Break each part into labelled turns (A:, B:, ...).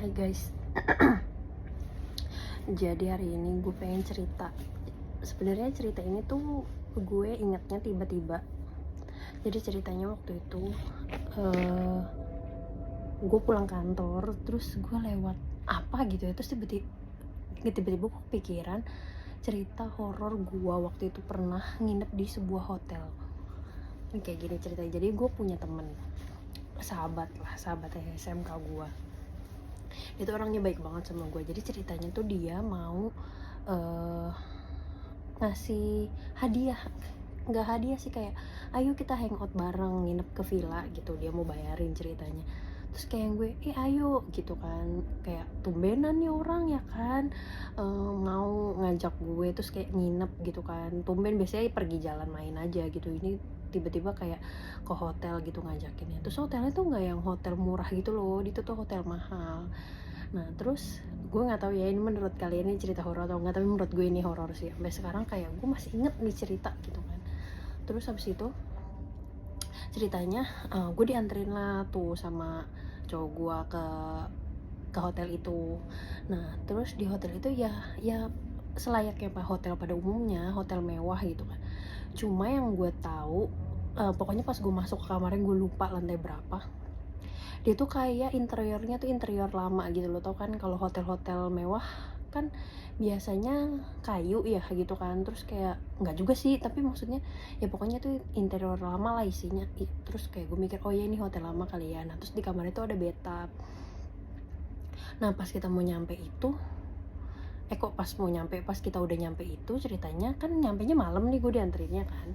A: Hai guys, jadi hari ini gue pengen cerita. Sebenarnya cerita ini tuh gue ingatnya tiba-tiba. Jadi ceritanya waktu itu gue pulang kantor, terus gue lewat apa gitu ya, terus tiba-tiba gue kepikiran cerita horor gue waktu itu pernah nginep di sebuah hotel. Kayak gini ceritanya. Jadi gue punya temen, sahabat SMK gue. Itu orangnya baik banget sama gue. Jadi ceritanya tuh dia mau ngasih hadiah, nggak hadiah sih, kayak ayo kita hangout bareng, nginep ke villa gitu, dia mau bayarin ceritanya. Terus kayak gue ayo gitu kan, kayak tumbenan nih orang ya kan, mau ngajak gue terus kayak nginep gitu kan. Tumben biasanya pergi jalan main aja gitu, ini tiba-tiba kayak ke hotel gitu ngajakinnya. Terus hotelnya tuh nggak yang hotel murah gitu loh, itu tuh hotel mahal. Nah terus gue nggak tahu ya ini menurut kalian ini cerita horor atau nggak, tapi menurut gue ini horor sih. Sampai sekarang kayak gue masih inget nih cerita gitu kan. Terus habis itu ceritanya gue dianterin lah tuh sama cowok gue ke hotel itu. Nah terus di hotel itu ya selayaknya hotel pada umumnya, hotel mewah gitu kan. Cuma yang gue tahu, pokoknya pas gue masuk ke kamarnya, gue lupa lantai berapa, dia tuh kayak interiornya tuh interior lama gitu loh. Tau kan kalau hotel-hotel mewah kan biasanya kayu ya gitu kan, terus kayak nggak juga sih, tapi maksudnya ya pokoknya tuh interior lama lah isinya. Terus kayak gue mikir, oh ya ini hotel lama kali ya. Nah terus di kamar itu ada bathtub. Nah pas kita mau nyampe itu, pas kita udah nyampe itu, ceritanya kan nyampenya malam nih, gue dianterinnya kan.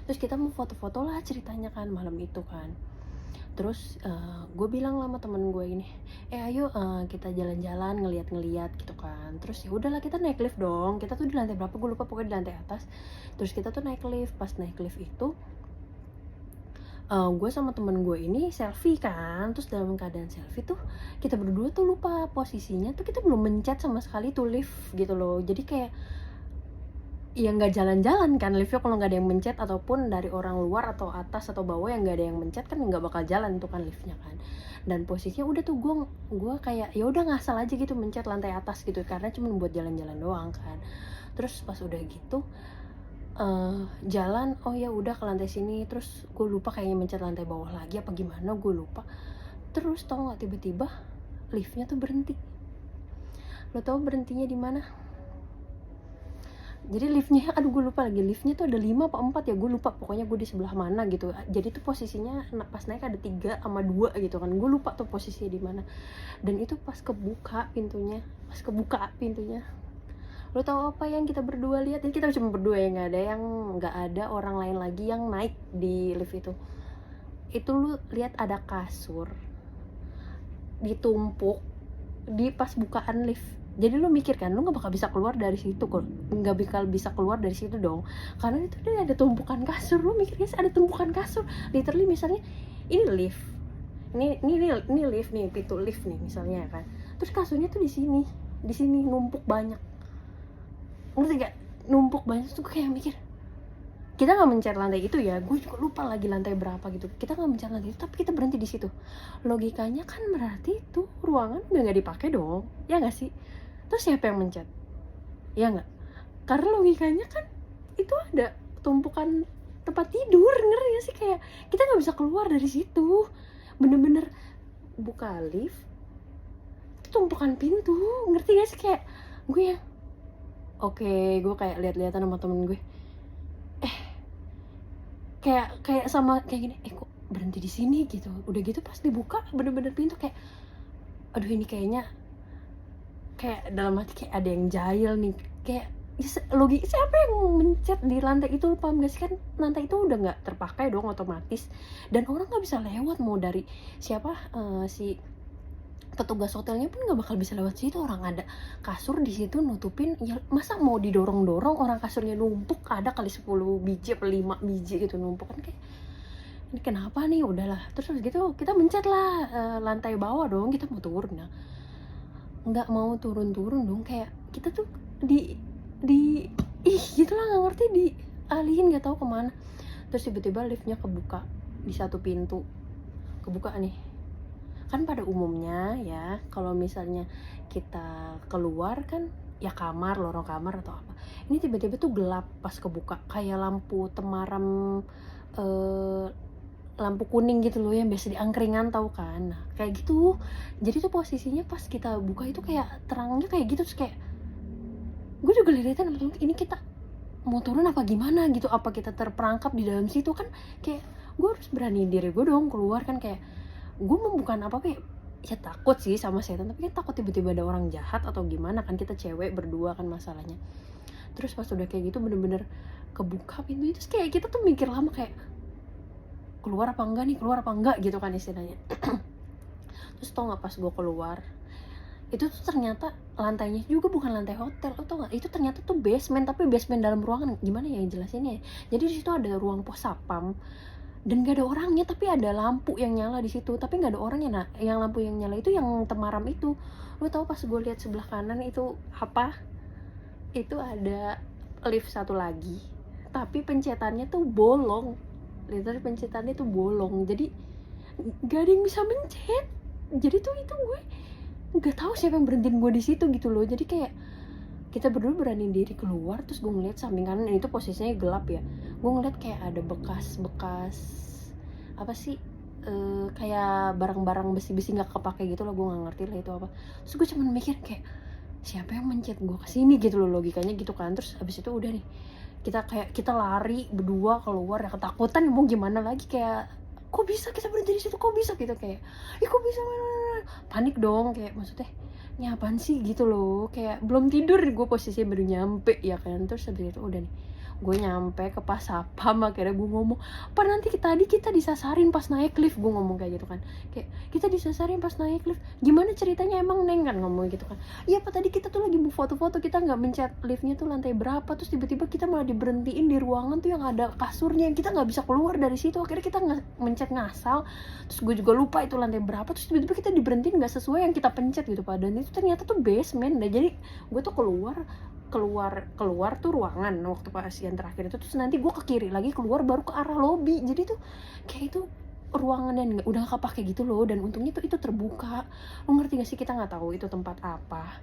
A: Terus kita mau foto-foto lah ceritanya kan malam itu kan. Terus gue bilang lah sama temen gue ini, ayo kita jalan-jalan ngeliat-ngeliat gitu kan. Terus ya udahlah kita naik lift dong. Kita tuh di lantai berapa gue lupa, pokoknya di lantai atas. Terus kita tuh naik lift. Pas naik lift itu gue sama temen gue ini selfie kan. Terus dalam keadaan selfie tuh kita berdua tuh lupa posisinya, tuh kita belum mencet sama sekali tuh lift gitu loh. Jadi kayak ya nggak jalan-jalan kan liftnya kalau nggak ada yang mencet, ataupun dari orang luar atau atas atau bawah yang nggak ada yang mencet kan nggak bakal jalan tuh kan liftnya kan. Dan posisinya udah tuh gue kayak ya udah ngasal aja gitu mencet lantai atas gitu, karena cuma buat jalan-jalan doang kan. Terus pas udah gitu jalan, oh ya udah ke lantai sini. Terus gue lupa kayaknya mencet lantai bawah lagi apa gimana, gue lupa. Terus tau nggak, tiba-tiba liftnya tuh berhenti. Lo tau berhentinya di mana? Jadi liftnya, aduh gue lupa lagi, liftnya tuh ada 5 apa 4 ya, gue lupa, pokoknya gue di sebelah mana gitu. Jadi tuh posisinya pas naik ada 3 sama 2 gitu kan, gue lupa tuh posisinya di mana. Dan itu pas kebuka pintunya, lo tau apa yang kita berdua lihat? Ini kita cuma berdua ya, nggak ada orang lain lagi yang naik di lift itu. Itu lu lihat ada kasur ditumpuk di pas bukaan lift. Jadi lu mikir kan, lu nggak bakal bisa keluar dari situ kok, nggak bakal bisa keluar dari situ dong, karena itu dia ada tumpukan kasur. Lu mikir guys, ada tumpukan kasur, literally. Misalnya ini lift, ini lift nih, pintu lift nih misalnya kan, terus kasurnya tuh di sini numpuk banyak, ngerti gak? Numpuk banyak tuh, kayak mikir kita nggak mencet lantai itu ya, gue juga lupa lagi lantai berapa gitu. Kita nggak mencet lantai itu, tapi kita berhenti di situ. Logikanya kan berarti itu ruangan udah nggak dipakai dong, ya nggak sih? Terus siapa yang mencet? Ya nggak? Karena logikanya kan itu ada tumpukan tempat tidur, ngerti gak sih? Kayak kita nggak bisa keluar dari situ. Bener-bener buka lift, tumpukan pintu, ngerti gak sih? Kayak gue ya, oke, gue kayak lihat-lihatan sama temen gue. Kayak sama kayak gini, kok berhenti di sini gitu. Udah gitu pas dibuka bener-bener pintu, kayak aduh ini kayaknya, kayak dalam hati kayak ada yang jahil nih. Kayak logik, siapa yang mencet di lantai itu, paham gak sih? Kan lantai itu udah nggak terpakai dong otomatis, dan orang nggak bisa lewat. Mau dari siapa, si petugas hotelnya pun nggak bakal bisa lewat situ. Orang ada kasur di situ nutupin, ya masa mau didorong-dorong, orang kasurnya numpuk, ada kali 10 biji atau 5 biji gitu numpuk kan. Kayak ini kenapa nih? Udahlah, terus gitu kita mencet lah lantai bawah dong, kita mau turun. Nah nggak mau turun dong, kayak kita tuh di gitu lah, nggak ngerti, dialihin nggak tahu kemana. Terus tiba-tiba liftnya kebuka di satu pintu, kebuka nih, kan pada umumnya ya kalau misalnya kita keluar kan ya kamar, lorong kamar atau apa, ini tiba-tiba tuh gelap pas kebuka kayak lampu temaram, eee, lampu kuning gitu loh yang biasa di angkringan tahu kan. Nah kayak gitu, jadi tuh posisinya pas kita buka itu kayak terangnya kayak gitu, terus kayak gue juga liatin sama temen, ini kita mau turun apa gimana gitu, apa kita terperangkap di dalam situ kan. Kayak gue harus beraniin diri gue dong keluar kan, kayak gue mau bukan apa-apa ya, ya takut sih sama setan, tapi kan takut tiba-tiba ada orang jahat atau gimana kan, kita cewek berdua kan masalahnya. Terus pas udah kayak gitu bener-bener kebuka pintu itu, terus kayak kita tuh mikir lama kayak keluar apa enggak nih, keluar apa enggak gitu kan istilahnya. Terus tau nggak pas gue keluar itu tuh ternyata lantainya juga bukan lantai hotel, lo tau nggak, itu ternyata tuh basement, tapi basement dalam ruangan, gimana ya yang jelasinnya ya. Jadi di situ ada ruang pos sapam dan gak ada orangnya, tapi ada lampu yang nyala di situ, tapi nggak ada orangnya. Nah yang lampu yang nyala itu yang temaram itu, lo tau pas gue lihat sebelah kanan itu apa, itu ada lift satu lagi tapi pencetannya tuh bolong, literally pencetannya tuh bolong, jadi gak ada yang bisa mencet. Jadi tuh itu gue nggak tahu siapa yang berhentiin gue di situ gitu loh. Jadi kayak kita berdua berani diri keluar, terus gue ngeliat samping kanan, itu posisinya gelap ya, gue ngeliat kayak ada bekas-bekas apa sih, kayak barang-barang besi-besi nggak kepake gitu loh, gue nggak ngerti lah itu apa. Terus gue cuman mikir kayak siapa yang mencet gue kesini gitu loh, logikanya gitu kan. Terus abis itu udah nih kita lari berdua keluar ya, ketakutan mau gimana lagi, kayak kok bisa kita berhenti di situ, kok bisa gitu, kayak kok bisa, panik dong, kayak maksudnya ini apaan sih gitu loh, kayak belum tidur gue posisinya baru nyampe ya kan. Terus habis itu udah nih gue nyampe ke pas sapam, akhirnya gue ngomong, "Pak nanti tadi kita disasarin pas naik lift," gue ngomong kayak gitu kan, kayak kita disasarin pas naik lift, gimana ceritanya emang Neng, kan ngomong gitu kan. Iya Pak, tadi kita tuh lagi mau foto-foto, kita nggak mencet liftnya tuh lantai berapa, terus tiba-tiba kita malah diberhentiin di ruangan tuh yang ada kasurnya, yang kita nggak bisa keluar dari situ, akhirnya kita mencet ngasal, terus gue juga lupa itu lantai berapa, terus tiba-tiba kita diberhentiin nggak sesuai yang kita pencet gitu Pak, dan itu ternyata tuh basement. Nah jadi gue tuh keluar tuh ruangan waktu pas yang terakhir itu, terus nanti gue ke kiri lagi keluar baru ke arah lobby. Jadi tuh kayak itu ruangan yang udah gak kepake gitu loh, dan untungnya tuh itu terbuka. Lo ngerti gak sih, kita nggak tahu itu tempat apa.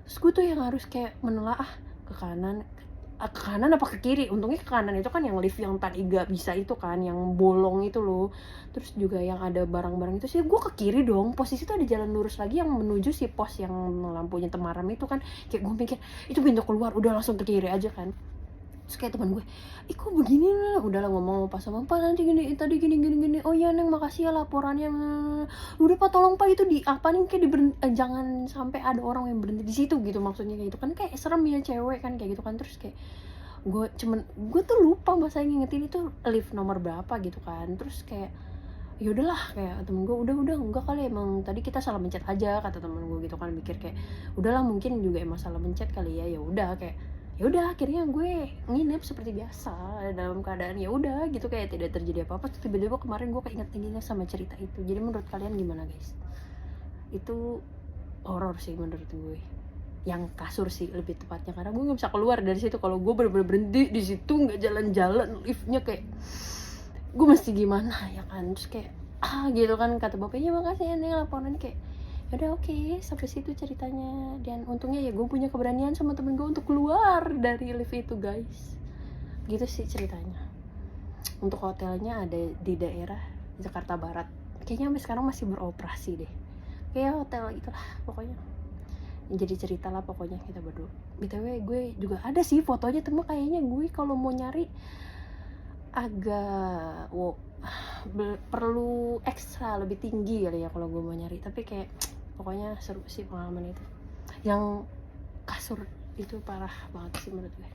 A: Terus gue tuh yang harus kayak menelaah ke kanan apa ke kiri. Untungnya ke kanan itu kan yang lift yang tadi gak bisa itu kan, yang bolong itu loh. Terus juga yang ada barang-barang itu sih, gue ke kiri dong. Posisi itu ada jalan lurus lagi yang menuju si pos yang lampunya temaram itu kan. Kayak gue mikir itu pintu keluar, udah langsung ke kiri aja kan. Terus kayak teman gue, kok begini lah, udahlah ngomong pas sama Pak, nanti gini, tadi gini, oh iya Neng makasih ya laporannya, udah Pak tolong Pak itu di apa nih, kayak jangan sampai ada orang yang berhenti di situ gitu, maksudnya kayak gitu kan, kayak serem ya cewek kan kayak gitu kan. Terus kayak gue tuh lupa masa ngingetin itu lift nomor berapa gitu kan. Terus kayak ya udahlah, kayak temen gue udah enggak kali, emang tadi kita salah mencet aja, kata temen gue gitu kan. Mikir kayak udahlah mungkin juga emang salah mencet kali ya. Ya udah kayak ya udah akhirnya gue nginep seperti biasa dalam keadaan ya udah gitu, kayak tidak terjadi apa-apa. Tiba-tiba kemarin gue keinget sama cerita itu. Jadi menurut kalian gimana guys? Itu horor sih menurut gue, yang kasur sih lebih tepatnya, karena gue nggak bisa keluar dari situ. Kalau gue bener-bener berhenti di situ nggak jalan-jalan, liftnya kayak gue mesti gimana ya kan. Terus kayak gitu kan, kata bapaknya makasih ya Neng laporannya, kayak yaudah oke, sampai situ ceritanya. Dan untungnya ya gue punya keberanian sama temen gue untuk keluar dari lift itu guys. Gitu sih ceritanya. Untuk hotelnya ada di daerah Jakarta Barat, kayaknya sampai sekarang masih beroperasi deh, kayak hotel gitulah pokoknya. Jadi cerita lah pokoknya kita berdua. BTW gue juga ada sih fotonya, cuma kayaknya gue kalau mau nyari agak perlu ekstra lebih tinggi kali ya kalau gue mau nyari. Tapi kayak pokoknya seru sih pengalaman itu, yang kasur itu parah banget sih menurut gue.